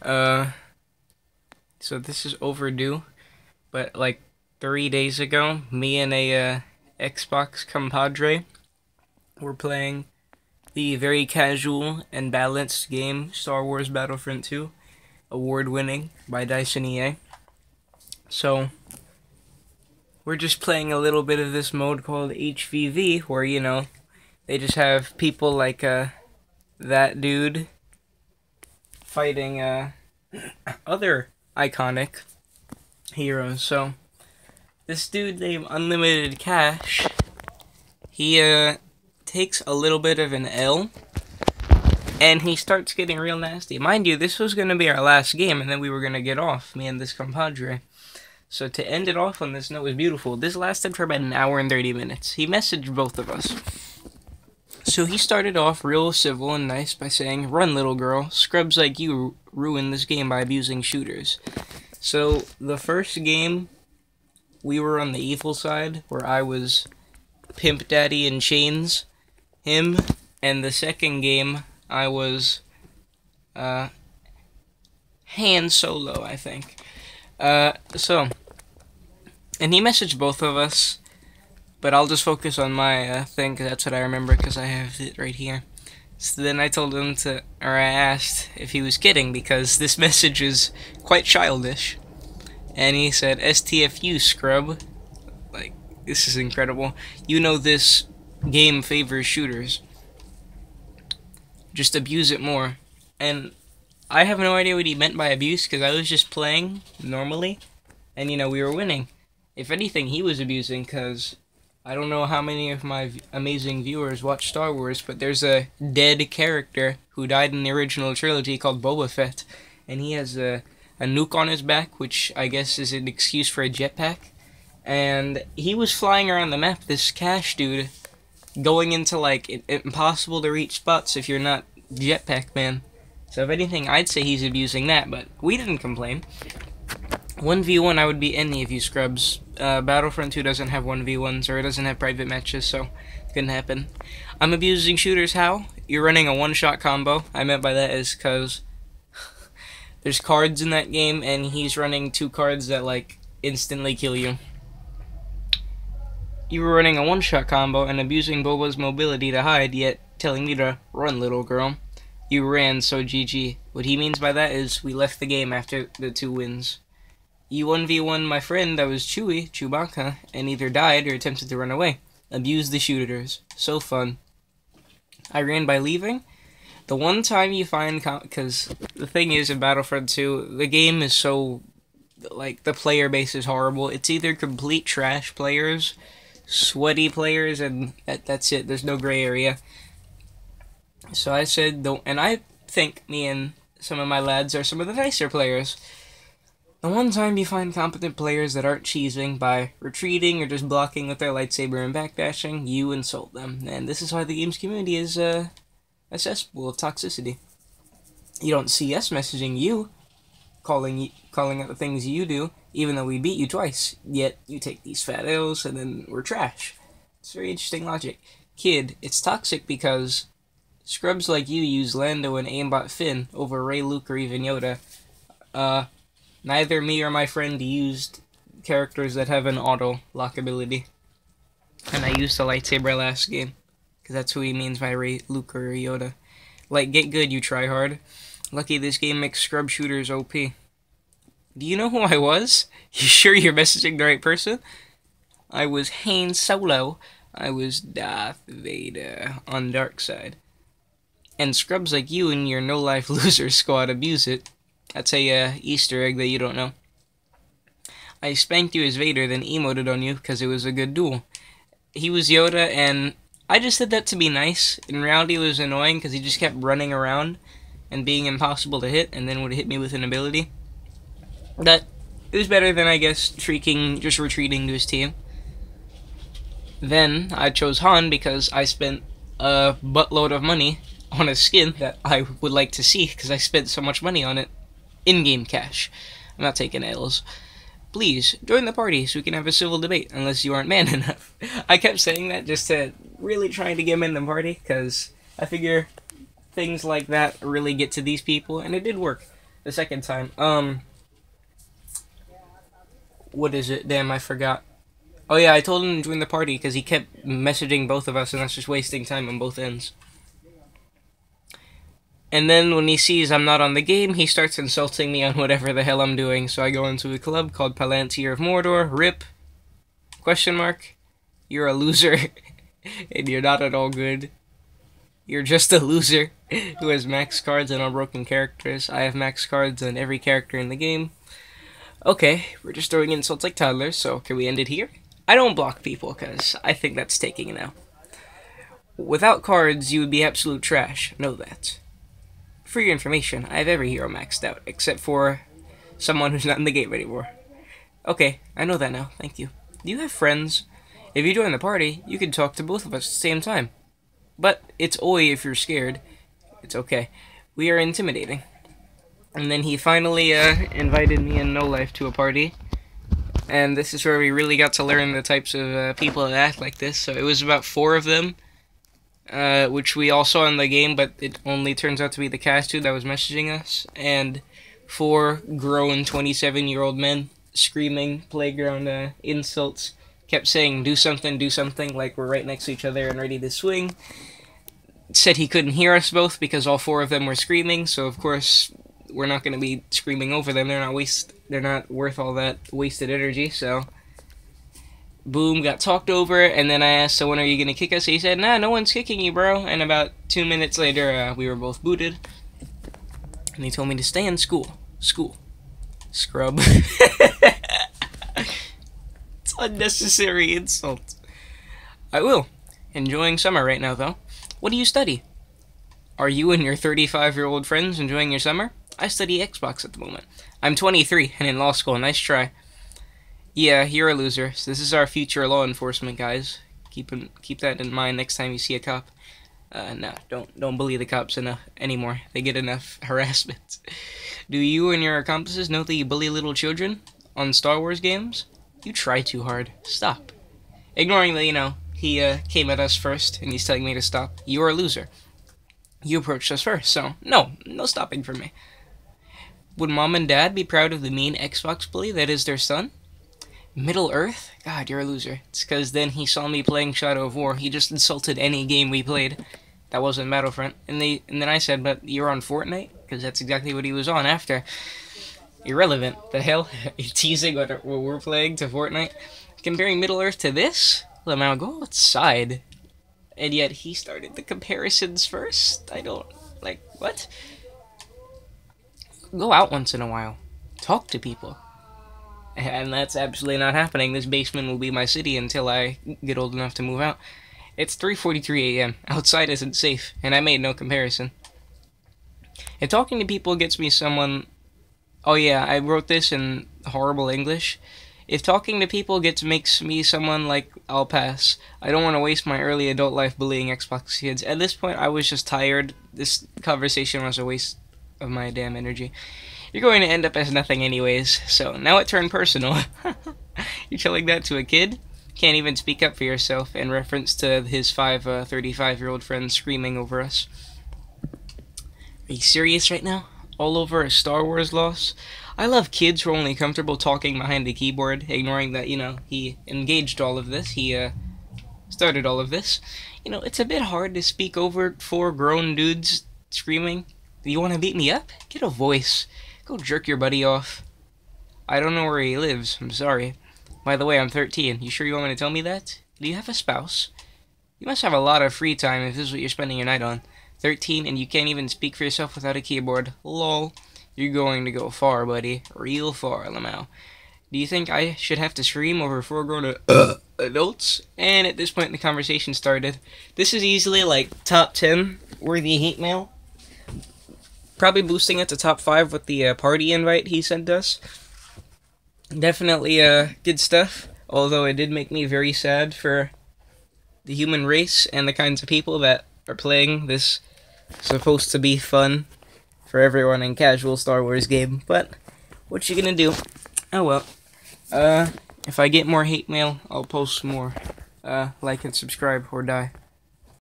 Uh, so this is overdue, but like 3 days ago, me and a Xbox compadre were playing the very casual and balanced game Star Wars Battlefront 2, award-winning by Dyson EA. So we're just playing a little bit of this mode called HVV, where they just have people like that dude fighting other iconic heroes. So this dude named Unlimited Cash, he takes a little bit of an L, and he starts getting real nasty. Mind you, this was gonna be our last game, and then we were gonna get off, me and this compadre. So to end it off on this note was beautiful. This lasted for about an hour and 30 minutes. He messaged both of us. So he started off real civil and nice by saying, "Run, little girl. Scrubs like you ruin this game by abusing shooters." So the first game, we were on the evil side, where I was Pimp Daddy in chains, him, and the second game, I was Han Solo, I think. And he messaged both of us, but I'll just focus on my thing, because that's what I remember, because I have it right here. So then I told him I asked if he was kidding, because this message is quite childish. And he said, "STFU, scrub." Like, this is incredible. You know this game favors shooters. Just abuse it more. And I have no idea what he meant by abuse, because I was just playing normally, and we were winning. If anything, he was abusing, because I don't know how many of my amazing viewers watch Star Wars, but there's a dead character who died in the original trilogy called Boba Fett, and he has a nuke on his back, which I guess is an excuse for a jetpack. And he was flying around the map, this Cash dude, going into like impossible to reach spots if you're not Jetpack Man. So if anything, I'd say he's abusing that, but we didn't complain. 1v1, I would beat any of you scrubs. Battlefront 2 doesn't have 1v1s, or it doesn't have private matches, so it couldn't happen. I'm abusing shooters how? You're running a one-shot combo. I meant by that is because there's cards in that game, and he's running 2 cards that, like, instantly kill you. You were running a one-shot combo and abusing Boba's mobility to hide, yet telling me to run, little girl. You ran, so GG. What he means by that is we left the game after the 2 wins. You 1v1 my friend that was Chewbacca, and either died or attempted to run away. Abuse the shooters. So fun. I ran by leaving. The one time you find, because the thing is in Battlefront 2, the game is so, like, the player base is horrible. It's either complete trash players, sweaty players, and that's it. There's no gray area. So I said, don't, and I think me and some of my lads are some of the nicer players. The one time you find competent players that aren't cheesing by retreating or just blocking with their lightsaber and backdashing, you insult them. And this is why the game's community is a cesspool of toxicity. You don't see us messaging you, calling out the things you do, even though we beat you twice. Yet you take these fat L's and then we're trash. It's very interesting logic. Kid, it's toxic because scrubs like you use Lando and aimbot Finn over Rey, Luke, or even Yoda. Neither me or my friend used characters that have an auto lock ability. And I used the lightsaber last game, because that's who he means by Rey, Luke, or Yoda. Like, get good, you tryhard. Lucky this game makes scrub shooters OP. Do you know who I was? You sure you're messaging the right person? I was Han Solo. I was Darth Vader on Dark Side. And scrubs like you and your no-life loser squad abuse it. That's a Easter egg that you don't know. I spanked you as Vader, then emoted on you because it was a good duel. He was Yoda, and I just did that to be nice. In reality, it was annoying because he just kept running around and being impossible to hit, and then would hit me with an ability. But it was better than, I guess, just retreating to his team. Then I chose Han because I spent a buttload of money on a skin that I would like to see because I spent so much money on it. In-game cash. I'm not taking L's. Please, join the party so we can have a civil debate, unless you aren't man enough. I kept saying that just to really trying to get him in the party, because I figure things like that really get to these people, and it did work. the second time. What is it? Damn, I forgot. Oh yeah, I told him to join the party because he kept messaging both of us, and that's just wasting time on both ends. And then when he sees I'm not on the game, he starts insulting me on whatever the hell I'm doing. So I go into a club called Palantir of Mordor. RIP. Question mark. You're a loser. And you're not at all good. You're just a loser who has max cards and unbroken characters. I have max cards on every character in the game. Okay, we're just throwing insults like toddlers, so can we end it here? I don't block people, because I think that's taking it now. Without cards, you would be absolute trash. Know that. For your information, I have every hero maxed out, except for someone who's not in the game anymore. Okay, I know that now. Thank you. Do you have friends? If you join the party, you can talk to both of us at the same time. But it's oi if you're scared. It's okay. We are intimidating. And then he finally invited me and No Life to a party. And this is where we really got to learn the types of people that act like this. So it was about 4 of them, which we all saw in the game, but it only turns out to be the cast dude that was messaging us. And 4 grown 27-year-old men screaming playground insults. Kept saying, do something, like we're right next to each other and ready to swing. Said he couldn't hear us both because all 4 of them were screaming, so of course we're not going to be screaming over them. They're not worth all that wasted energy, so boom, got talked over, and then I asked, so when are you going to kick us? He said, nah, no one's kicking you, bro. And about 2 minutes later, we were both booted. And he told me to stay in school. Scrub. It's unnecessary insult. I will. Enjoying summer right now, though. What do you study? Are you and your 35-year-old friends enjoying your summer? I study Xbox at the moment. I'm 23 and in law school. Nice try. Yeah, you're a loser. So this is our future law enforcement, guys. Keep that in mind next time you see a cop. No, don't bully the cops enough anymore. They get enough harassment. Do you and your accomplices know that you bully little children on Star Wars games? You try too hard. Stop. Ignoring that, he came at us first and he's telling me to stop. You're a loser. You approached us first, so no stopping from me. Would Mom and Dad be proud of the mean Xbox bully that is their son? Middle Earth? God, you're a loser. It's because then he saw me playing Shadow of War. He just insulted any game we played. That wasn't Battlefront. And then I said, but you're on Fortnite? Because that's exactly what he was on after. Irrelevant. The hell? You're teasing what we're playing to Fortnite? Comparing Middle Earth to this? Lamau, go outside. And yet he started the comparisons first? I don't... what? Go out once in a while. Talk to people. And that's absolutely not happening. This basement will be my city until I get old enough to move out. It's 3:43 a.m. Outside isn't safe, and I made no comparison. If talking to people gets me someone... Oh yeah, I wrote this in horrible English. If talking to people makes me someone, I'll pass. I don't want to waste my early adult life bullying Xbox kids. At this point, I was just tired. This conversation was a waste of my damn energy. You're going to end up as nothing anyways, so now it turned personal. You're telling that to a kid? Can't even speak up for yourself, in reference to his 5 35-year-old friends screaming over us. Are you serious right now? All over a Star Wars loss? I love kids who are only comfortable talking behind a keyboard, ignoring that, he engaged all of this, he started all of this. It's a bit hard to speak over 4 grown dudes screaming. Do you want to beat me up? Get a voice. Go jerk your buddy off. I don't know where he lives, I'm sorry. By the way, I'm 13. You sure you want me to tell me that? Do you have a spouse? You must have a lot of free time if this is what you're spending your night on. 13 and you can't even speak for yourself without a keyboard. Lol. You're going to go far, buddy. Real far, Lamau. Do you think I should have to scream over 4 grown adults? And at this point the conversation started. This is easily top 10 worthy hate mail. Probably boosting it to top 5 with the party invite he sent us. Definitely good stuff. Although it did make me very sad for the human race and the kinds of people that are playing this supposed to be fun for everyone in casual Star Wars game. But what you gonna do? Oh well. If I get more hate mail, I'll post more. Like and subscribe or die.